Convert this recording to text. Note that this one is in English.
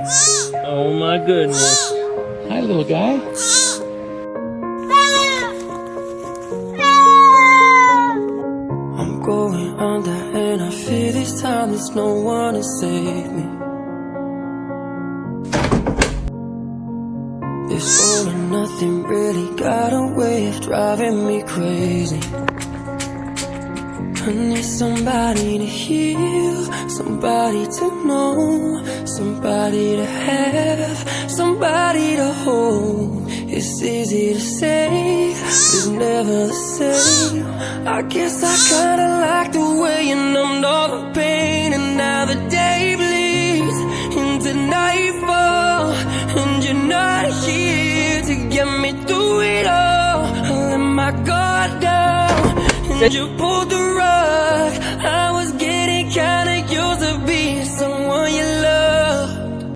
Oh my goodness. Hi, little guy. I'm going under and I fear this time there's no one to save me. This all or nothing really got a way of driving me crazy. I need somebody to heal, somebody to know, somebody to have, somebody to hold. It's easy to say, but it's never the same. I guess I kinda like the way you numbed all the pain. And now the day bleeds into nightfall, and you're not here to get me through it all. I let my guard down, and you pulled the rug. I